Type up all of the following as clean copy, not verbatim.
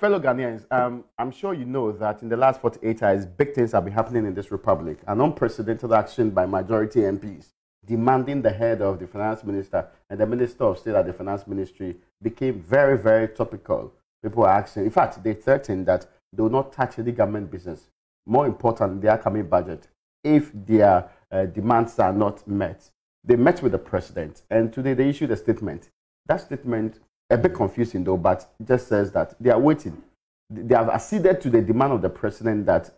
fellow Ghanaians, I'm sure you know that in the last 48 hours, big things have been happening in this republic. An unprecedented action by majority MPs demanding the head of the finance minister and the minister of state at the finance ministry became very, very topical. People are asking, in fact, they threatened that they will not touch any government business. More important, their coming budget, if their demands are not met. They met with the president, and today they issued a statement. That statement, a bit confusing though, but just says that they are waiting. They have acceded to the demand of the president that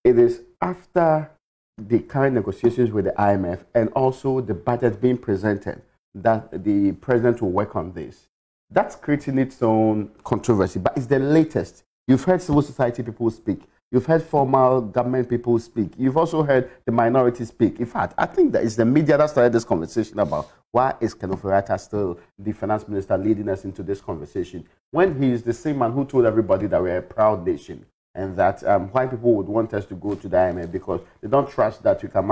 it is after the current negotiations with the IMF and also the budget being presented that the president will work on this. That's creating its own controversy, but it's the latest. You've heard civil society people speak. You've heard formal government people speak. You've also heard the minority speak. In fact, I think that it's the media that started this conversation about why is Ofori-Atta still the finance minister leading us into this conversation when he is the same man who told everybody that we're a proud nation and that white people would want us to go to the IMF because they don't trust that we can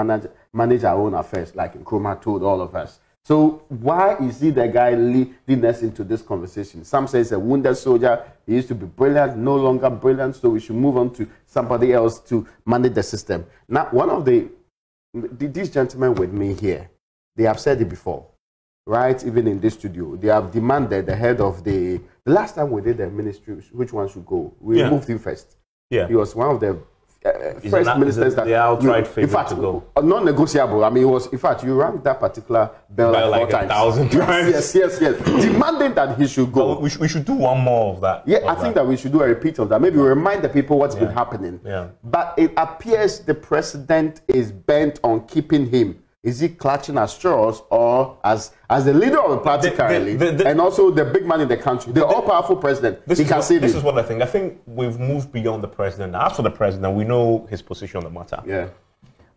manage our own affairs, like Nkrumah told all of us. So why is he the guy leading us into this conversation? Some say he's a wounded soldier. He used to be brilliant, no longer brilliant, so we should move on to somebody else to manage the system. Now, one of these gentlemen with me here, they have said it before, right? Even in this studio, they have demanded the head of the last time we did the ministry, which one should go? We moved him first. Yeah. He was one of the first ministers that the outright favorite, in fact, to go. Non-negotiable. I mean, it was, in fact, you rang that particular bell like 1,000 times. Yes. Demanding that he should go. Well, we should do one more of that. Yeah, I think that we should do a repeat of that. Maybe remind the people what's been happening. Yeah. But it appears the president is bent on keeping him. Is he clutching at straws or as the leader of the party currently and also the big man in the country, the all-powerful president? This is what I think. I think we've moved beyond the president. As for the president, we know his position on the matter. Yeah.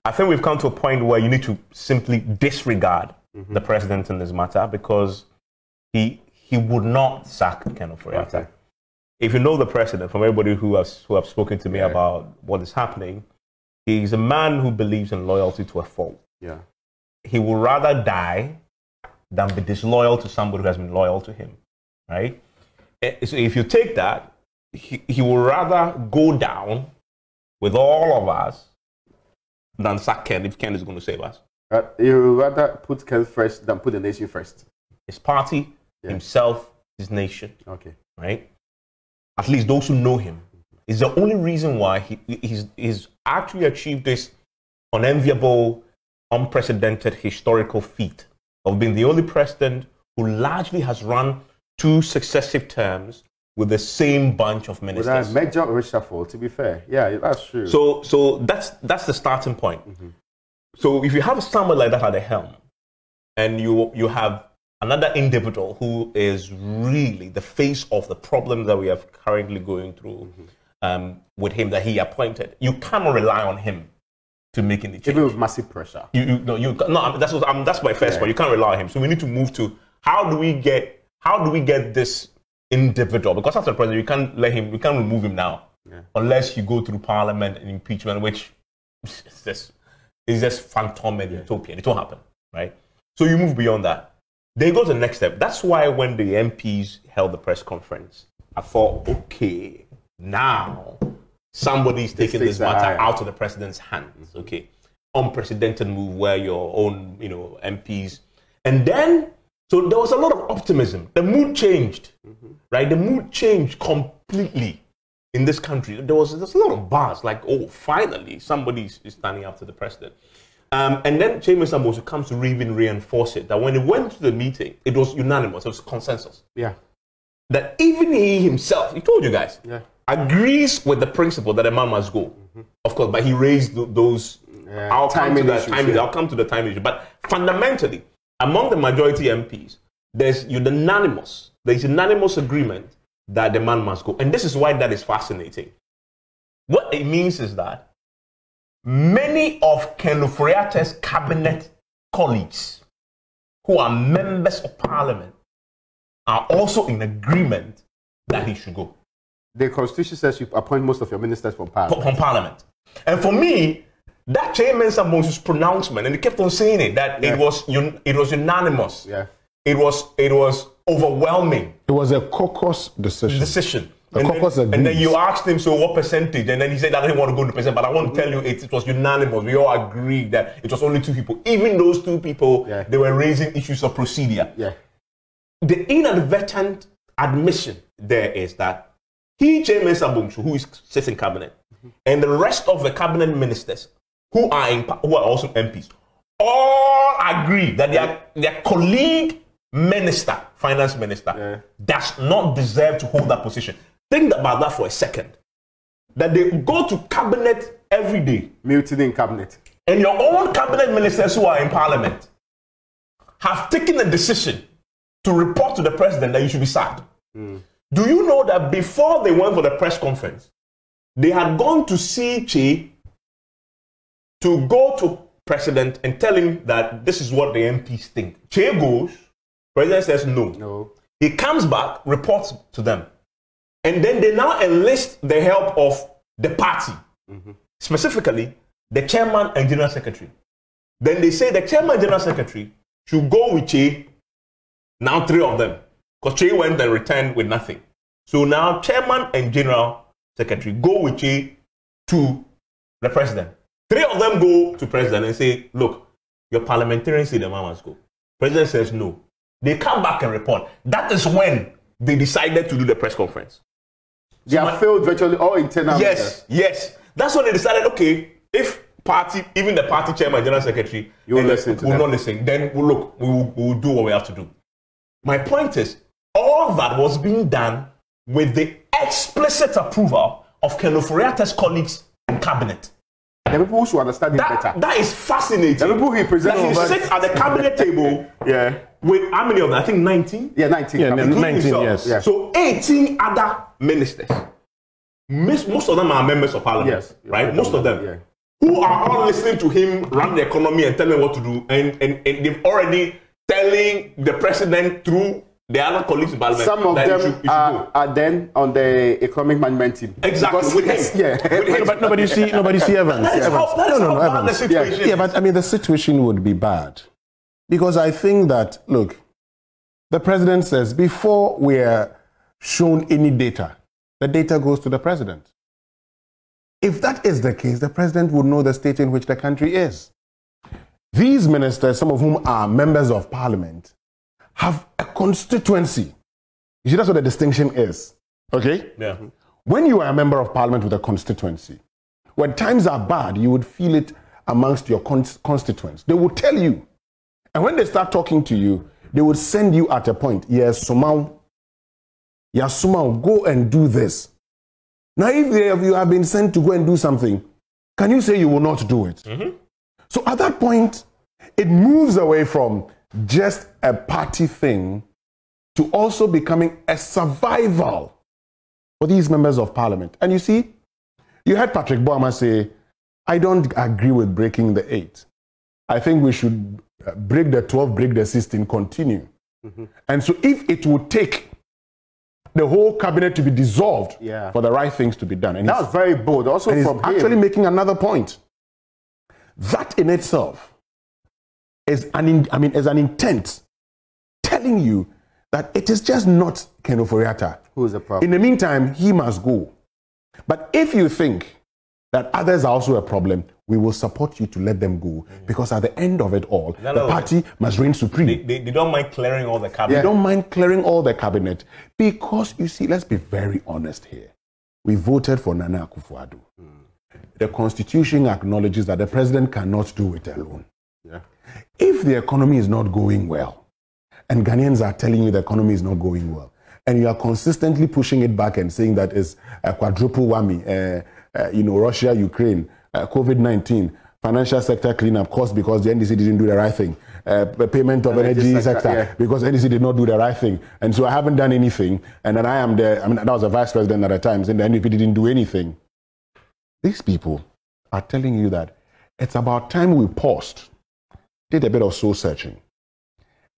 I think we've come to a point where you need to simply disregard the president in this matter because he would not sack Ofori-Atta. Okay. If you know the president, from everybody who have spoken to me about what is happening, he's a man who believes in loyalty to a fault. Yeah. He would rather die than be disloyal to somebody who has been loyal to him, right? So if you take that, he would rather go down with all of us than sack Ken if Ken is going to save us. He would rather put Ken first than put the nation first. His party, himself, his nation. Okay. Right? At least those who know him. It's the only reason why he's actually achieved this unenviable, unprecedented historical feat of being the only president who largely has run 2 successive terms with the same bunch of ministers. With a major reshuffle, to be fair. Yeah, that's true. So that's the starting point. So if you have someone like that at the helm, and you have another individual who is really the face of the problem that we are currently going through with him that he appointed, you cannot rely on him to make any change. Even with massive pressure. That's my first point. You can't rely on him. So we need to move to how do we get this individual? Because after the president, you can't remove him now unless you go through parliament and impeachment, which is just phantom and utopian. It won't happen, right? So you move beyond that. They go to the next step. That's why when the MPs held the press conference, I thought, okay, now somebody's taking this matter out of the president's hands. Okay, unprecedented move where your own, MPs, and then so there was a lot of optimism. The mood changed, right? The mood changed completely in this country. There's a lot of buzz, like, oh, finally somebody is standing up to the president. And then Mr. Mensah comes to even reinforce it that when it went to the meeting, it was unanimous. It was consensus. Yeah, that even he himself, he told you guys. Yeah. Agrees with the principle that a man must go, of course, but he raised those. I'll come to the time issue. But fundamentally, among the majority MPs, there's unanimous agreement that the man must go, and this is why that is fascinating. What it means is that many of Ofori-Atta's cabinet colleagues, who are members of parliament, are also in agreement that he should go. The constitution says you appoint most of your ministers from parliament. From parliament. And for me, that Mensah's pronouncement, and he kept on saying it, that it was unanimous. Yeah. It was overwhelming. It was a caucus decision. And then you asked him, so what percentage? And then he said, I didn't want to go to the percent, but I want to tell you it was unanimous. We all agreed that it was only 2 people. Even those 2 people, they were raising issues of procedure. Yeah. The inadvertent admission there is that he, Mensah, who sits in cabinet, and the rest of the cabinet ministers who are also MPs, all agree that their colleague minister, finance minister, does not deserve to hold that position. Think about that for a second. That they go to cabinet every day. Mutiny in cabinet. And your own cabinet ministers who are in parliament have taken a decision to report to the president that you should be sacked. Do you know that before they went for the press conference, they had gone to see Che to go to president and tell him that this is what the MPs think. Che goes, president says no. He comes back, reports to them. And then they now enlist the help of the party, specifically the chairman and general secretary. Then they say the chairman and general secretary should go with Che, now 3 of them, because Che went and returned with nothing. So now chairman and general secretary go with Che to the president. 3 of them go to president and say, look, your parliamentarians say the man must go. President says no. They come back and report. That is when they decided to do the press conference. They have failed virtually all internal. Yes. That's when they decided, okay, if party, even the party chairman, general secretary, will not listen, then we will do what we have to do. My point is, all that was being done with the explicit approval of Ofori-Atta's colleagues in cabinet. The people who should understand it better. That is fascinating. The people he presents. He sits at the cabinet table. With how many of them? I think 19. Yeah, 19. Yeah, 19. Yes. Yeah. So 18 other ministers. Most of them are members of parliament, right? Most of them, who are all listening to him run the economy and telling what to do, and they've already telling the president through the other colleagues in parliament. Some of them are then on the economic management team. Exactly, with him. With him. But nobody see Evans. Evans. Yeah, but I mean the situation would be bad. Because I think that, look, the president says before we are shown any data, the data goes to the president. If that is the case, the president would know the state in which the country is. These ministers, some of whom are members of parliament, have a constituency. You see, that's what the distinction is. Okay? Yeah. When you are a member of parliament with a constituency, when times are bad, you would feel it amongst your constituents. They will tell you. And when they start talking to you, they would send you at a point, yes, Sumau, go and do this. Now, if you have been sent to go and do something, can you say you will not do it? So at that point, it moves away from just a party thing to also becoming a survival for these members of parliament. And you see, you heard Patrick Boama say, I don't agree with breaking the 8. I think we should break the 12, break the 16, continue. And so if it would take the whole cabinet to be dissolved for the right things to be done. And that was very bold. Also from him. Actually making another point. That in itself is an intent telling you that it is just not Ken Ofori-Atta. Who's the problem? In the meantime, he must go. But if you think that others are also a problem, we will support you to let them go. Because at the end of it all, the party must reign supreme. They don't mind clearing all the cabinet. They don't mind clearing all the cabinet. Because, you see, let's be very honest here. We voted for Nana Akufo-Addo. The Constitution acknowledges that the president cannot do it alone. If the economy is not going well, and Ghanaians are telling you the economy is not going well, and you are consistently pushing it back and saying that it's a quadruple whammy, Russia, Ukraine, COVID-19, financial sector cleanup cost because the NDC didn't do the right thing, payment of energy sector because NDC did not do the right thing, and so I haven't done anything, and then that was a vice president at the time, saying the NDP didn't do anything. These people are telling you that it's about time we paused, did a bit of soul searching,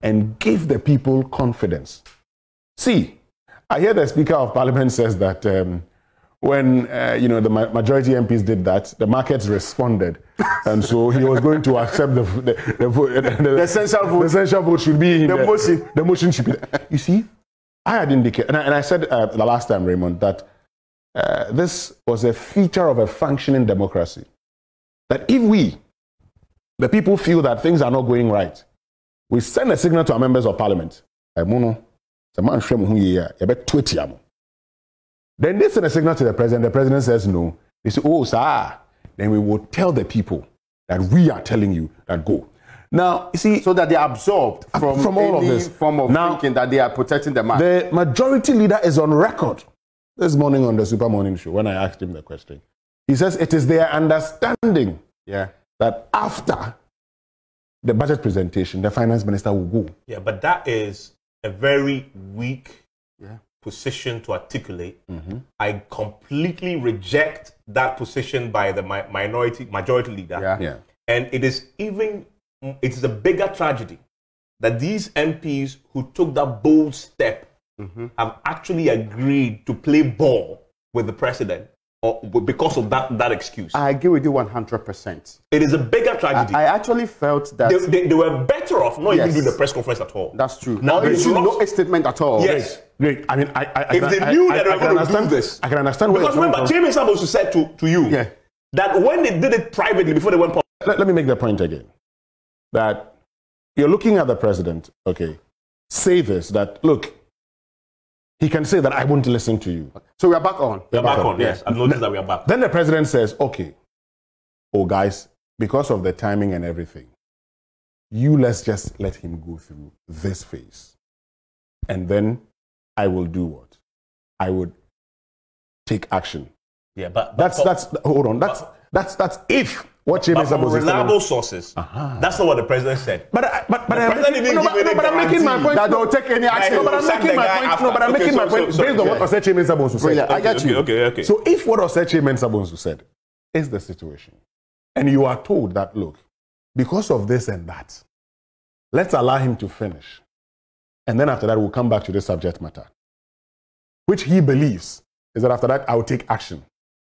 and gave the people confidence. See, I hear the Speaker of Parliament says that when the majority MPs did that, the markets responded, and so he was going to accept the essential vote. The essential vote should be in the motion should be. You see, I had indicated, and I said the last time, Raymond, that this was a feature of a functioning democracy. That if we, the people, feel that things are not going right, we send a signal to our members of parliament. Then they send a signal to the president. The president says no. They say, oh, sir. Then we will tell the people that we are telling you that go. Now, you see, so that they are absorbed from all of this form of thinking that they are protecting the man. The majority leader is on record this morning on the Super Morning Show when I asked him the question. He says it is their understanding that after the budget presentation, the finance minister will go. Yeah, but that is a very weak position to articulate. I completely reject that position by the majority leader. And it is a bigger tragedy that these MPs who took that bold step have actually agreed to play ball with the president because of that excuse. I agree with you 100%. It is a bigger tragedy. I actually felt that they were better off not even doing the press conference at all. That's true. Now they should know a statement at all. Yes. Great. I mean, if they knew that they were going to do this, I can understand. Because remember, James Mensah said to you that when they did it privately before they went public. Let me make the point again. That you're looking at the president, okay, say this, that look, he can say that I won't listen to you. So we are back on. We are back on, yes. I've noticed that we are back. Then the president says, okay, oh guys, because of the timing and everything, let's just let him go through this phase. And then I will do what? I would take action. Yeah, but that's hold on. That's if what James Mensah was reliable sources. That's not what the president said. But I'm making my point. That don't take any action. But I'm making my point. No, but I'm making my point based on what Osei Mensah said. I get you. Okay. So if what Osei Mensah said is the situation, and you are told that, look, because of this and that, let's allow him to finish. And then after that, we'll come back to the subject matter, which he believes is that after that, I'll take action.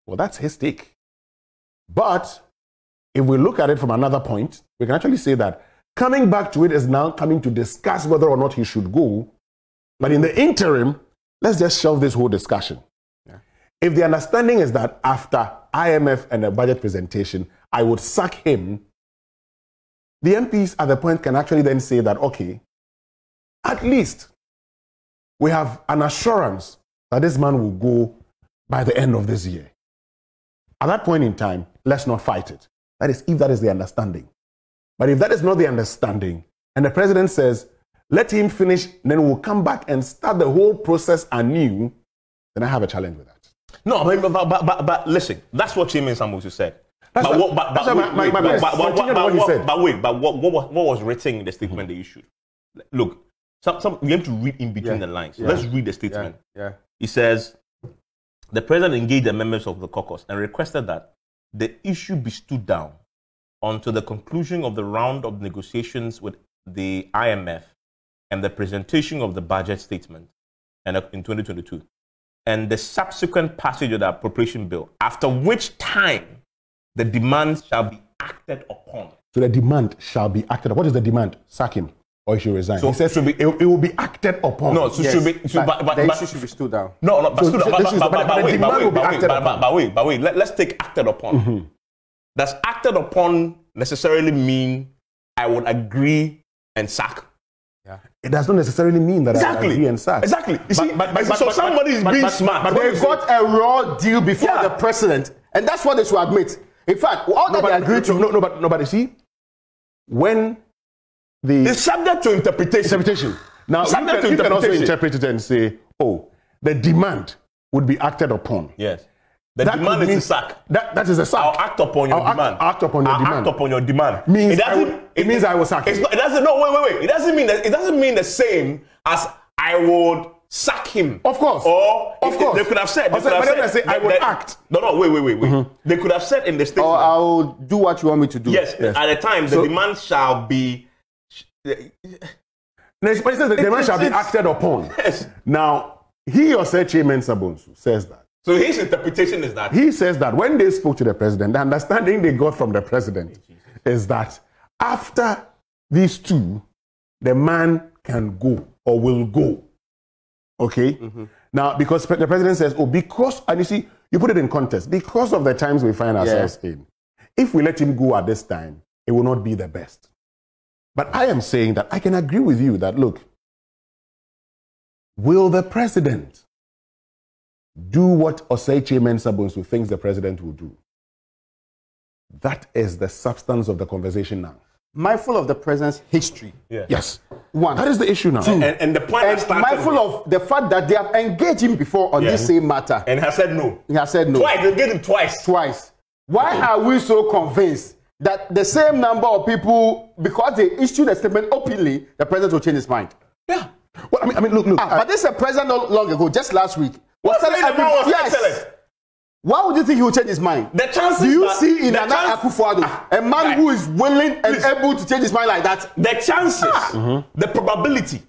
Well, that's his take. But if we look at it from another point, we can actually say that coming back to it is now coming to discuss whether or not he should go. But in the interim, let's just shelve this whole discussion. If the understanding is that after IMF and the budget presentation, I would sack him, the MPs at the point can actually then say that, okay, at least we have an assurance that this man will go by the end of this year. At that point in time, let's not fight it. That is, if that is the understanding. But if that is not the understanding, and the president says, let him finish, then we'll come back and start the whole process anew, then I have a challenge with that. No, but listen, that's what James Mensah said. But what was written in the statement they issued? Look, we have to read in between the lines. Let's read the statement. He says, the president engaged the members of the caucus and requested that the issue be stood down until the conclusion of the round of negotiations with the IMF and the presentation of the budget statement in 2022 and the subsequent passage of the appropriation bill, after which time the demand shall be acted upon. So the demand shall be acted upon. What is the demand? Sack him. Or he should resign. So he says it will be acted upon. No, so should be. The issue should be stood down. No, but stood down. But wait. Let's take acted upon. Does acted upon necessarily mean I would agree and sack? It does not necessarily mean that I agree and sack. Exactly. You see, so somebody is being smart. But they got a raw deal before the president, and that's what they should admit. In fact, all that they agreed to. No, but you see, when it's subject to interpretation. Now, you can also interpret it and say, oh, the demand would be acted upon. Yes. The demand is a sack. That is a sack. I'll act upon your demand. Act upon your demand. Act upon your demand. It means I will sack him. Wait. It doesn't mean the same as I would sack him. Of course. Or they could have said. I would act. No, wait. They could have said in the statement. Or I'll do what you want me to do. Yes. At the time, the demand shall be. The demand shall be acted upon. Yes. Now, he or Osei Mensah says that. So his interpretation is that? He says that when they spoke to the president, the understanding they got from the president is that after these two, the man can go or will go. Okay? Now, because the president says, oh, because, and you see, you put it in context, because of the times we find ourselves in, if we let him go at this time, it will not be the best. But I am saying that I can agree with you that, look, will the president do what Osei Mensah thinks the president will do? That is the substance of the conversation now. Mindful of the president's history. Yeah. Yes. One. That is the issue now. And the point And mindful of the fact that they have engaged him before on this same matter. And has said no. He has said no. Twice. They engaged him twice. Twice. Why are we so convinced that the same number of people, because they issued a statement openly, the president will change his mind? Yeah. Well, I mean, look. But this is a president not long ago, just last week. Was excellent. Why would you think he will change his mind? The chances. Do you see in an Akufo-Addo a man who is willing and able to change his mind like that? The chances, the probability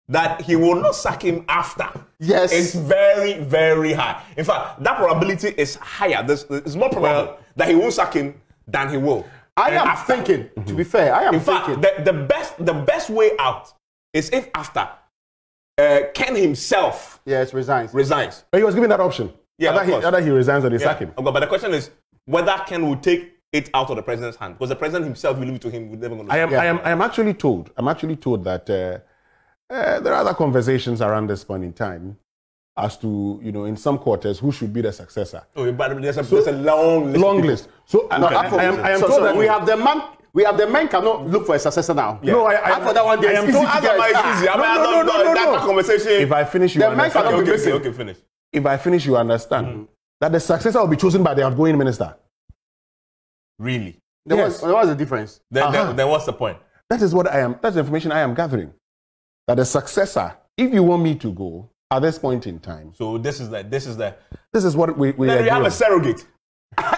that he will not sack him after is very, very high. In fact, that probability is higher. It's more probable that he won't sack him than he will. I am thinking, to be fair, I am thinking. The best way out is if after Ken himself resigns. But he was given that option. Yeah, either he resigns or they sack him. But the question is whether Ken will take it out of the president's hand, because the president himself will leave it to him. I am actually told that there are other conversations around this point in time as to, in some quarters, who should be the successor. Oh, but there's a long list. So I am told that we have the man. The men cannot look for a successor now. Yeah. No, I for that one day. It's easy to get. No. Conversation. If I finish, you understand. Okay, finish. If I finish, you understand that the successor will be chosen by the outgoing minister. Really? There was a difference. Then what's the point? That is what I am. That's the information I am gathering. That the successor, if you want me to go at this point in time. So this is what we then you have a surrogate.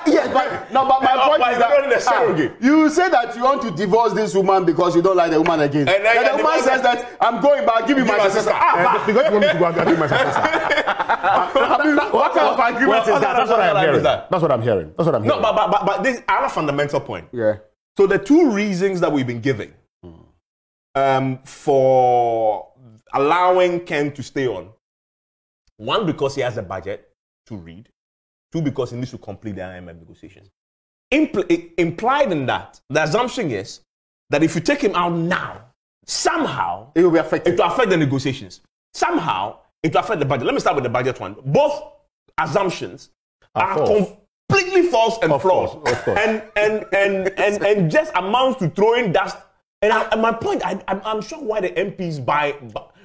Yes, but my point is that you say that you want to divorce this woman because you don't like the woman again. And then the woman says that I'm going back, give me my successor. Because you want me to go and give my successor. What kind of agreement is that? That's what I'm hearing. That's what I'm hearing. No, but this I have a fundamental point. Yeah. So the two reasons that we've been giving for allowing Ken to stay on, one, because he has a budget to read. Two, because he needs to complete the IMF negotiations. Implied in that, the assumption is that if you take him out now, somehow it will be affected. It will affect the negotiations. Somehow it will affect the budget. Let me start with the budget one. Both assumptions are completely false and flawed, and just amounts to throwing dust. And my point, I'm sure why the MPs buy.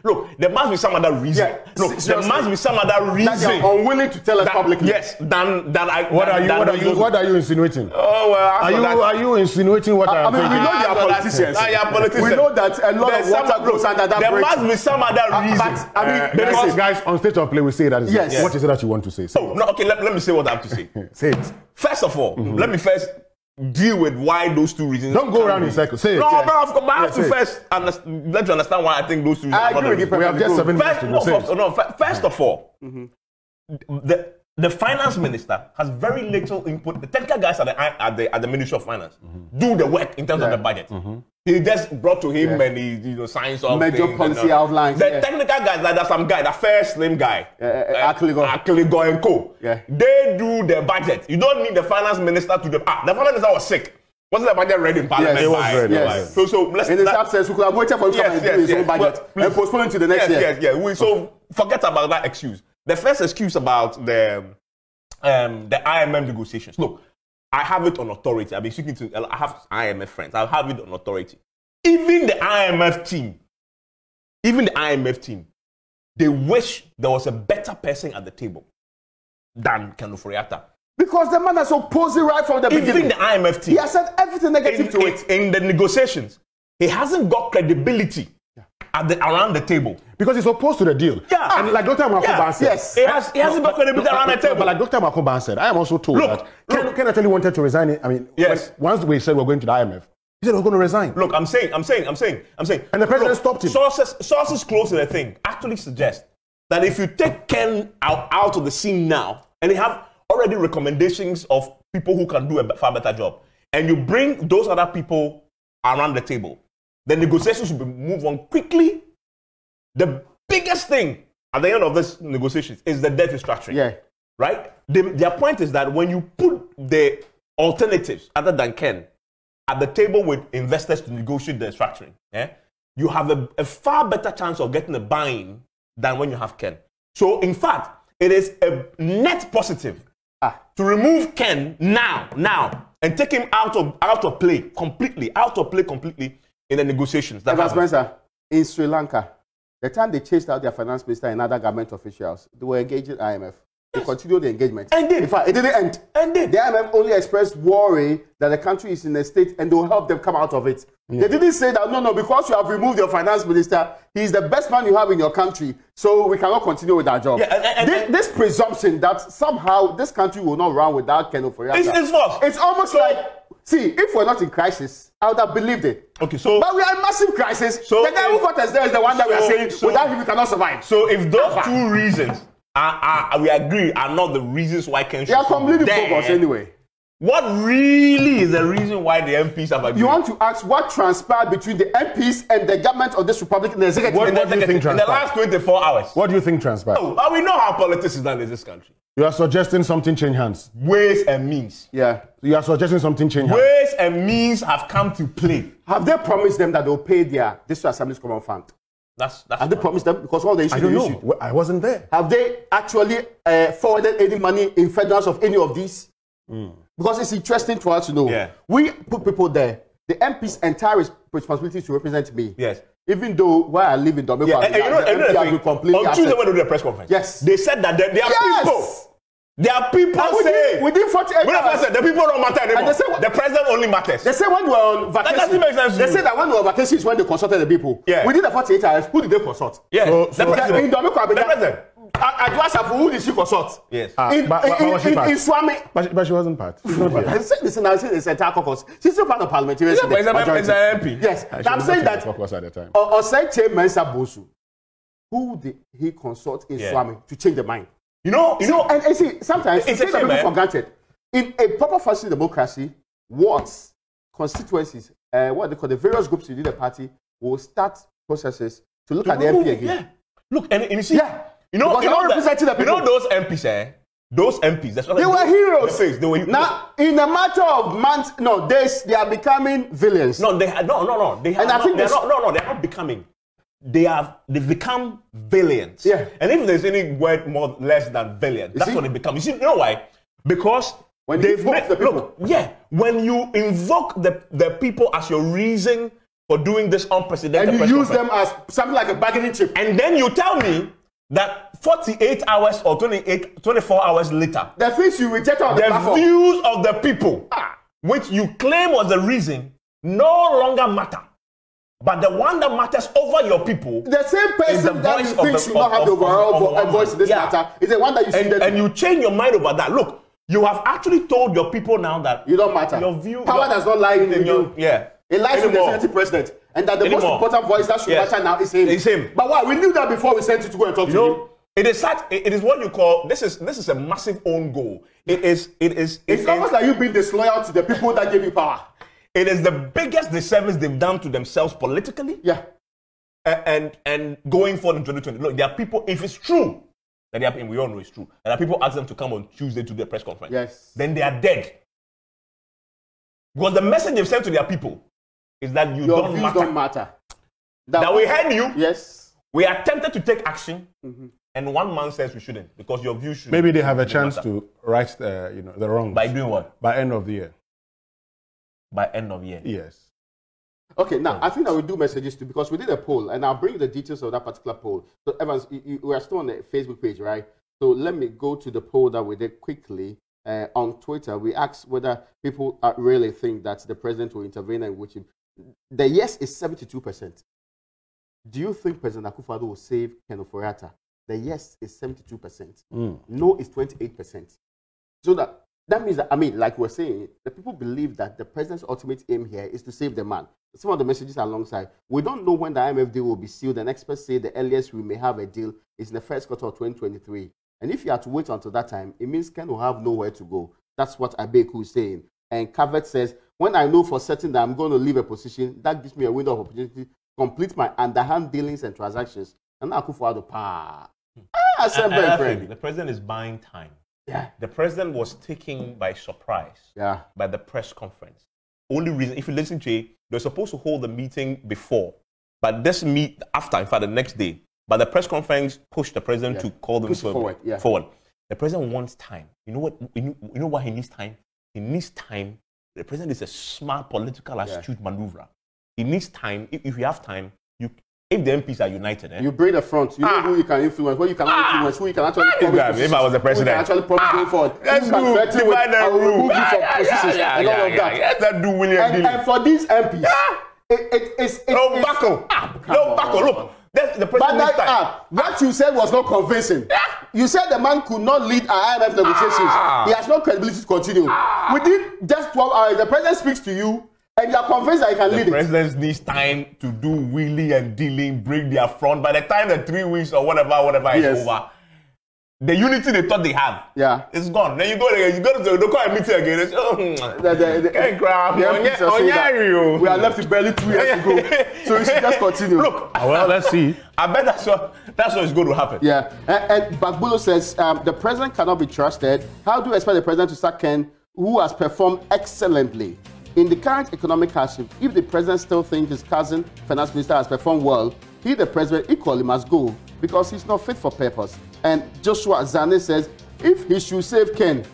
Look, there must be some other reason. Yeah, look, there must be some other reason. That you're unwilling to tell us publicly. Yes, What are you insinuating? Oh well, are you insinuating what I am mean, thinking? we know you are politicians. We know that a lot of water goes under that bridge. There must be some other reason. But guys, on State of Play, we say that. Yes. What is it that you want to say? Okay, let me say what I have to say. Say it. First of all, let me first deal with why those two reasons. Don't go around in circles. Say it. No, I have to first let you understand why I think those two reasons. I agree with you. We have just 7 minutes to go. First of all, the finance minister has very little input. The technical guys at the Ministry of Finance do the work in terms of the budget. He just brought to him and he signs off major policy outlines. The technical guys, like there's some guy, the fair slim guy, Akiligo and Co. Yeah. They do the budget. You don't need the finance minister to do. The finance minister was sick. Wasn't the budget ready in Parliament? Yes, it was ready. Yes. So let's. In the absence, we could have waited for him to come and do his own budget and postpone it to the next year. So forget about that excuse. The first excuse about the IMF negotiations. Look, I have it on authority. I've been speaking to. I have IMF friends. I have it on authority. Even the IMF team, they wish there was a better person at the table than Ofori-Atta. Because the man has opposed it right from the beginning. Even the IMF team. He has said everything negative to it. In the negotiations, he hasn't got credibility around the table. Because he's opposed to the deal. Yeah. And like Dr. Makoban said. Yes. He hasn't got credibility around the table. But like Dr. Makoban said, I am also told that Ken actually wanted to resign. I mean, once we said we're going to the IMF, he said we're going to resign. Look, I'm saying. And the president stopped him. Sources close to the thing actually suggest that if you take Ken out of the scene now, and they have already recommendations of people who can do a far better job, and you bring those other people around the table, the negotiations will move on quickly. The biggest thing at the end of this negotiations is the debt restructuring. Yeah. Right? Their point is that when you put the alternatives other than Ken at the table with investors to negotiate the restructuring, you have a far better chance of getting a buy-in than when you have Ken. So, in fact, it is a net positive to remove Ken now, and take him out of play completely in the negotiations. Evans Mensah, in Sri Lanka, the time they chased out their finance minister and other government officials, they were engaging IMF. They continued the engagement. And in fact, it didn't end. And the IMF only expressed worry that the country is in a state and they will help them come out of it. Yeah. They didn't say that, no, because you have removed your finance minister, he's the best man you have in your country, so we cannot continue with our job. Yeah, this presumption that somehow this country will not run without Ken Ofori-Atta. It's false. It's almost like, see, if we're not in crisis, I would have believed it. Okay, so but we are in massive crisis. So the guy who fought us there is the one that we are saying, without him we cannot survive. So if those two reasons we agree are not the reasons why Ken should they are completely bogus anyway. What really is the reason why the MPs have agreed? You want to ask what transpired between the MPs and the government of this republic in the executive? What do you think transpired? In the last 24 hours. What do you think transpired? Oh, we know how politics is done in this country. You are suggesting something change hands. Ways and means. Yeah. You are suggesting something change hands. Ways and means have come to play. Have they promised them that they'll pay their District Assembly's Common Fund? Have they promised them? Because all the issues I don't know. I wasn't there. Have they actually forwarded any money in federals of any of these? Because it's interesting to us to know. Yeah. We put people there. The MP's entire responsibility is to represent me. Yes. Even though where I live in Domingo, on Tuesday when we do the press conference, yes, they said that there are people. There are people saying within 48 hours. The people don't matter anymore. The president only matters. They say when we were on vacation. That doesn't make sense. They say that when we were on vacation is when they consulted the people. Yeah. Within the 48 hours, who did they consult? Yes. The president. In Domingo, the president. Who did she consult? Yes. In Swami. But she wasn't part. Listen, I say it's a entire caucus. She's still part of parliament. It's an MP. Yes. I'm saying that. Osei Mensah Bosu, who did he consult in Swami to change the mind? You know, and see, sometimes it's people for granted. In a proper fashion democracy, wards, constituencies, what they call the various groups within the party will start processes to look at the MP again. Yeah. Look, and you see, you know those MPs, those MPs, that's what they were heroes. They were now, in a matter of months, days, they are becoming villains. They're not becoming. They've become villains. Yeah. And if there's any word more less than villain, that's what they become. You see, you know why? Because when they invoke the people. When you invoke the people as your reason for doing this unprecedented, and you use them as something like a bargaining chip, and then you tell me that 48 hours or 24 hours later, the things you reject on the platform, views of the people, which you claim was the reason, no longer matter. But the one that matters over your people, the same person that you think should not have the overall voice in this matter, is the one that you see. And you change your mind over that. Look, you have actually told your people now that you don't matter. Your view, power does not lie in you. Yeah, it lies in the executive president, and that the most important voice that should matter now is him. It's him. But why? We knew that before we sent you to go and talk to him. It is what you call this is a massive own goal. It's almost like you being disloyal to the people that gave you power. It is the biggest disservice they've done to themselves politically. Yeah. And going forward in 2020. Look, there are people, if it's true, that we all know it's true, and people ask them to come on Tuesday to the press conference. Yes. Then they are dead. Because the message they've sent to their people is that your views don't matter. That we heard you. Yes. We are tempted to take action. And one man says we shouldn't because your view should. Maybe they have a chance to right the wrongs. By doing what? By end of the year. By end of year. Yes. Okay, now I think I will do messages too because we did a poll and I'll bring the details of that particular poll. So Evans, we are still on the Facebook page, right? So let me go to the poll that we did quickly. On Twitter, we asked whether people really think that the president will intervene and which the yes is 72%. Do you think President Akufo-Addo will save Ken Ofori-Atta? The yes is 72%. No is 28%. So that means that, I mean, like we're saying, the people believe that the president's ultimate aim here is to save the man. Some of the messages are alongside. We don't know when the IMF deal will be sealed, and experts say the earliest we may have a deal is in the first quarter of 2023. And if you have to wait until that time, it means Ken will have nowhere to go. That's what Abeku is saying. And Cavett says, when I know for certain that I'm going to leave a position, that gives me a window of opportunity to complete my underhand dealings and transactions. And Akufo-Addo, I said very friendly. The president is buying time. Yeah. The president was taken by surprise by the press conference. Only reason, if you listen to it, they're supposed to hold the meeting before, but this meet after, in fact, the next day. But the press conference pushed the president to call them forward. The president wants time. You know what? You know why he needs time? He needs time. The president is a smart political astute maneuver. He needs time. If you have time, if the MPs are united, you bring the front. You know who you can influence, who you can influence, who you can actually promise. If I was the president, who you can actually promise going forward. Let's divide the rule. Let's do William Deal. And for these MPs, it's no buckle. No buckle. Look, the president. What you said was not convincing. You said the man could not lead our IMF negotiations. He has no credibility to continue. Within just 12 hours, the president speaks to you. And you are convinced that he can lead it. The president needs time to do wheeling and dealing, bring their front. By the time the 3 weeks or whatever is over, the unity they thought they had, it's gone. Then you go to the call a meeting again. It's, can't grab. We are left with barely 2 years to go, so we should just continue. Look, well, let's see. I bet that's what's going to happen. Yeah, and Bagbulo says the president cannot be trusted. How do you expect the president to sack Ken, who has performed excellently? In the current economic hardship, if the president still thinks his cousin, finance minister, has performed well, he, the president, equally must go because he's not fit for purpose. And Joshua Zane says, if he should save Ken,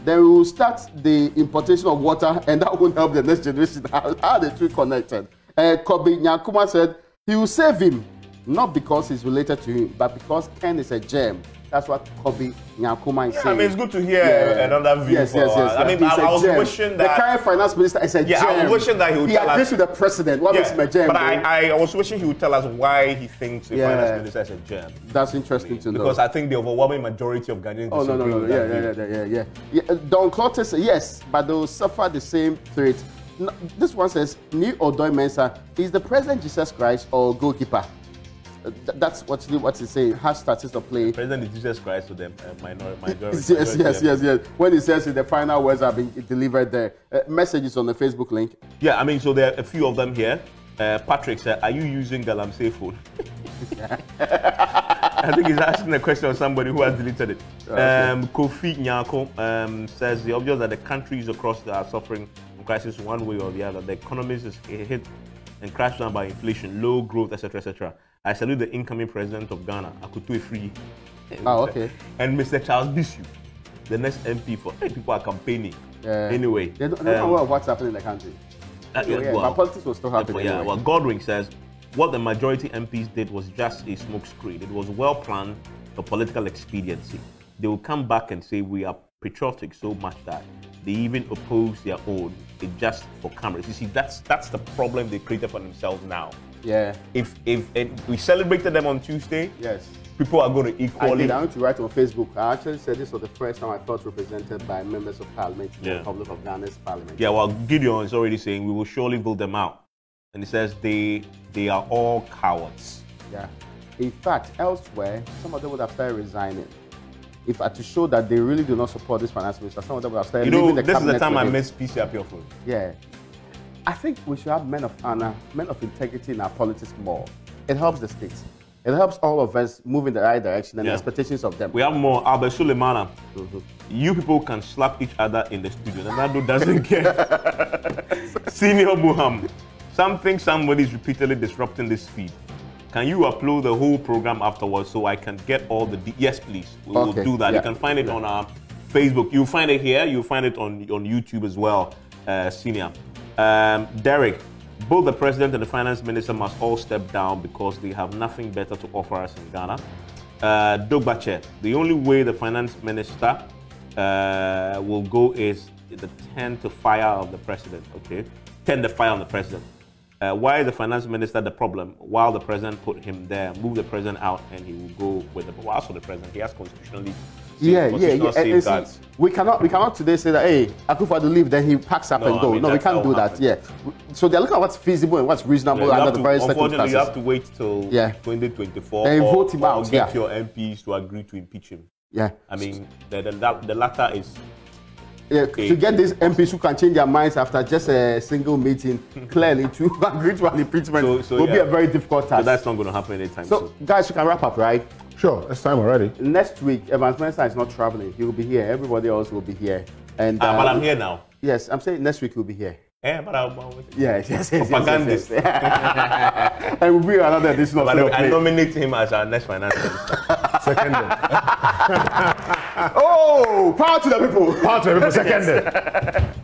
then we will start the importation of water, and that won't help the next generation. How are the two connected? Kobe Nyakuma said, he will save him, not because he's related to him, but because Ken is a gem. That's what Kobe Nyakuma is saying. I mean, it's good to hear another view. Yes. I mean, I was wishing that the current finance minister is a gem. I was wishing that he would tell us. He agrees with the president. What makes him a gem? But I was wishing he would tell us why he thinks the finance minister is a gem. That's interesting to know. Because I think the overwhelming majority of Ghanaians disagree. Yeah. Don Clotter says yes, but they will suffer the same fate. No, this one says, Ni Odoi Mensah, is the president Jesus Christ or goalkeeper? That's what he's saying. Has statistics of play. President is Jesus Christ to them, majority. Yes. When he says the final words have been delivered there. Messages on the Facebook link. Yeah, I mean, so there are a few of them here. Patrick said, are you using Galamsey phone? I think he's asking a question of somebody who has deleted it. Kofi Nyako says, the obvious that the countries across are suffering from crisis one way or the other. The economy is hit and crashed down by inflation, low growth, etc., etc. I salute the incoming president of Ghana, Akufo-Addo. Okay. And Mr. Charles Bisu, the next MP for people are campaigning. Anyway. They don't know what's happening in the country. But politics will still happen anyway. Well, Godwin says, what the majority MPs did was just a smokescreen. It was well planned for political expediency. They will come back and say we are patriotic so much that they even oppose their own just for cameras. You see, that's the problem they created for themselves now. Yeah. If we celebrated them on Tuesday, people are going to equally. I want to write on Facebook. I actually said this was the first time I felt represented by members of parliament in the Republic of Ghana's parliament. Yeah, well, Gideon is already saying we will surely vote them out. And he says they are all cowards. Yeah. In fact, elsewhere, some of them would have started resigning. If to show that they really do not support this finance minister, some of them would have started leaving the cabinet. This is the time I miss PC up your phone. Yeah. I think we should have men of honor, men of integrity in our politics more. It helps the states. It helps all of us move in the right direction and the expectations of them. We have more. Albert Suleimana. You people can slap each other in the studio. Nando doesn't care. Senior Buham. Somebody's repeatedly disrupting this feed. Can you upload the whole program afterwards so I can get all the... Yes, please. We'll do that. You can find it on our Facebook. You'll find it here. You'll find it on YouTube as well, Senior. Derek, both the president and the finance minister must all step down because they have nothing better to offer us in Ghana. Dogbache, the only way the finance minister will go is the tend the fire of the president. Okay, tend the fire on the president. Why is the finance minister the problem? While the president put him there, move the president out, and he will go with the. Well, also the president, he has constitutionally. We cannot today say that, hey, Akufo-Addo leave, then he packs up and go. No, we can't do that. Yeah. So they're looking at what's feasible and what's reasonable under the various circumstances. Unfortunately, you have to wait till 2024 and vote him out. Or get your MPs to agree to impeach him. Yeah. I mean, the latter is. Yeah, to get these MPs who can change their minds after just a single meeting, clearly to agree to an impeachment will be a very difficult task. So that's not going to happen anytime soon. So, guys, you can wrap up, right? Sure, it's time already. Next week, Evans Mensah is not traveling. He will be here. Everybody else will be here. And but I'm here now. Yes, I'm saying next week he'll be here. Yeah, but Yes. Propagandist. And we'll bring another edition of I nominate him as our next finance minister. Seconded. Oh, power to the people. Power to the people. Seconded.